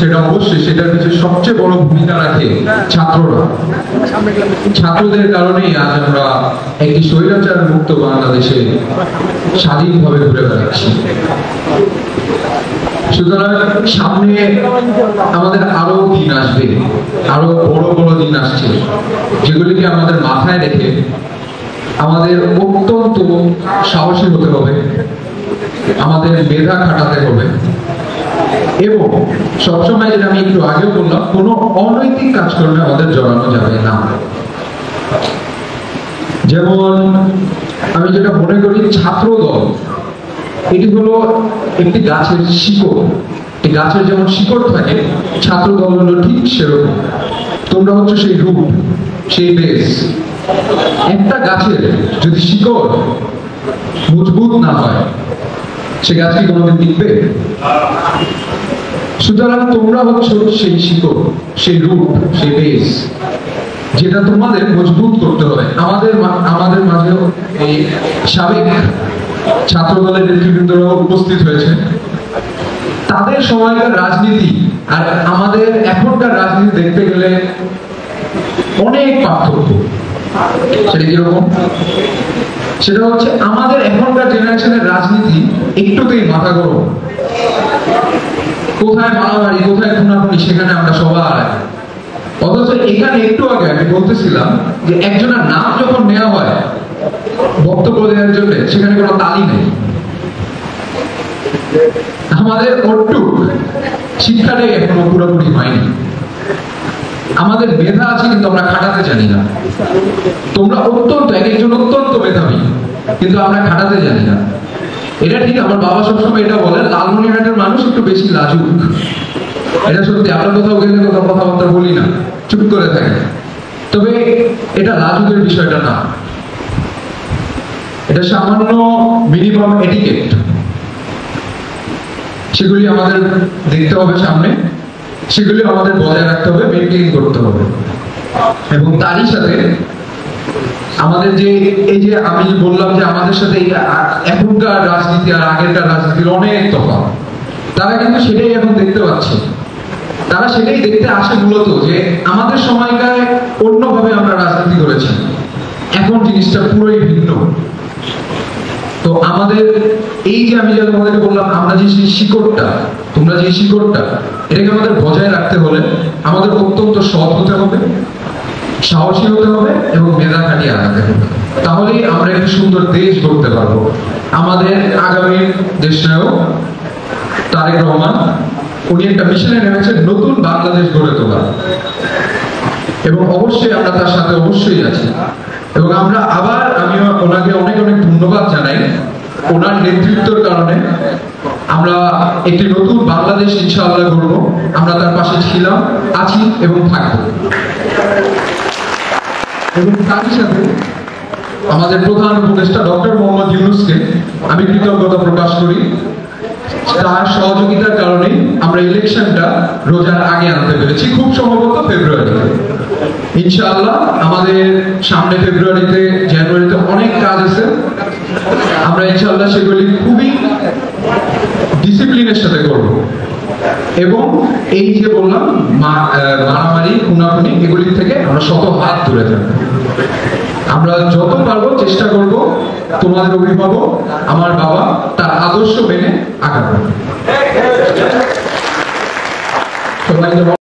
সেটা অবশ্যই সেটার পিছনে সবচেয়ে বড় ভূমিকা রাখে ছাত্ররা। ছাত্রদের কারণেই আজ আমরা একটি স্বৈরাচার মুক্ত বাংলাদেশে স্বাধীনভাবে ঘুরে বেড়াচ্ছি। সুতরাং সামনে আমাদের আরো দিন আসবে, আরো বড় বড় দিন আসছে, যেগুলিকে আমাদের মাথায় রেখে আমাদের অত্যন্ত সাহসী হতে হবে, আমাদের মেধা খাটাতে হবে এবং সবসময় যেটা আমি একটু আগেও বললাম, কোনো অনৈতিক কাজকর্মে আমাদের জড়ানো যাবে না। যেমন আমি যেটা মনে করি, ছাত্র দল এটি হলো একটি গাছের শিকড়। এই গাছের যেমন শিকড় থাকে, ছাত্র দল হলো ঠিক সেরকম। তোমরা হচ্ছে সেই রূপ, সেই বেস। একটা গাছের যদি শিকড় মজবুত না হয়, সে গাছ কি কোনোদিন টিকবে? সুতরাং তোমরা হচ্ছে সেই শিকড়, সেই রূপ, সেই বেস, যেটা তোমাদের মজবুত করতে হবে। আমাদের মাঝে এই সাবেক ছাত্র দলের নেতৃবৃন্দরা উপস্থিত হয়েছে। তাদের সময়কার রাজনীতি আর আমাদের এখনকার রাজনীতি দেখতে গেলে অনেক পার্থক্য। সেটা কিরকম? সেটা হচ্ছে আমাদের এখনকার জেনারেশনের রাজনীতি একটুতেই মাথা গরম, কোথায় মারামারি, কোথায় খুনাখুনি, সেখানে আমরা সবাই। অথচ এখানে একটু আগে আমি বলতেছিলাম যে একজনের নাম যখন নেওয়া হয় বক্তব্য দেওয়ার জন্য, সেখানে কোনো তালি নেই। আমাদের অটুক শিক্ষাটাই এখনো পুরোপুরি হয়নি। আমাদের মেধা আছে কিন্তু আমরা খাটাতে জানি না। তোমরা অত্যন্ত, এক একজন অত্যন্ত মেধাবী, কিন্তু আমরা খাটাতে জানি না। এটা ঠিক, আমার বাবা সবসময় এটা বলেন, লালমনিরহাটের মানুষ একটু বেশি লাজুক। এটা সত্যি, আমরা কোথাও গেলে কোথাও কথাবার্তা বলি না, চুপ করে থাকি। তবে এটা লাজুকের বিষয়টা না, এটা সামান্য মিনিমাম এটিকেট। সেগুলি আমাদের দেখতে হবে সামনে, সেগুলি আমাদের বজায় রাখতে হবে, মেনটেন করতে হবে। এবং তারই সাথে আমাদের যে এই যে আমি বললাম যে আমাদের সাথে এখনকার রাজনীতি আর আগেরকার রাজনীতির অনেক তফাৎ, তারা কিন্তু সেটাই এখন দেখতে পাচ্ছে। তারা সেটাই দেখতে আসে মূলত, যে আমাদের সময়কায় অন্যভাবে আমরা রাজনীতি করেছি, এখন জিনিসটা পুরোই ভিন্ন। তো আমাদের এই যে আমি যেটা তোমাদেরকে বললাম, আমরা যে সেই শিকড়টা, তোমরা যে শিকড়টা, এটাকে আমাদের বজায় রাখতে হলে আমাদের অত্যন্ত সৎ হতে হবে, সাহসী হতে হবে এবং মেধা খাটিয়ে আগাতে হবে। তাহলেই আমরা একটি সুন্দর দেশ গড়তে পারবো। আমাদের আগামী দেশনায়ক তারেক রহমান, উনি একটা মিশনে নেমেছেন নতুন বাংলাদেশ গড়ে তোলা, এবং অবশ্যই আমরা তার সাথে অবশ্যই আছি। এবং আমরা আবার, আমি ওনাকে অনেক অনেক ধন্যবাদ জানাই। ওনার নেতৃত্বের কারণে আমরা একটি নতুন বাংলাদেশ ইনশাআল্লাহ গড়ব। আমরা তার পাশে ছিলাম, আছি এবং থাকবো। এবং তারই সাথে আমাদের প্রধান উপদেষ্টা ডক্টর মোহাম্মদ ইউনূসকে আমি কৃতজ্ঞতা প্রকাশ করি। তার সহযোগিতার কারণে আমরা ইলেকশনটা রোজার আগে আনতে পেরেছি, খুব সম্ভবত ফেব্রুয়ারিতে। ইনশাআল্লাহ আমাদের সামনে ফেব্রুয়ারিতে, জানুয়ারিতে অনেক কাজ আছে। আমরা ইনশাআল্লাহ সেগুলি খুবই ডিসিপ্লিনের সাথে করব এবং এই যে বললাম মারামারি, খুনাখুনি, এগুলি থেকে আমরা শত হাত দূরে থাকবো। আমরা যত পারবো চেষ্টা করব তোমাদের অভিভাবক, আমার বাবা, তার আদর্শ মেনে আগাবো। সবাই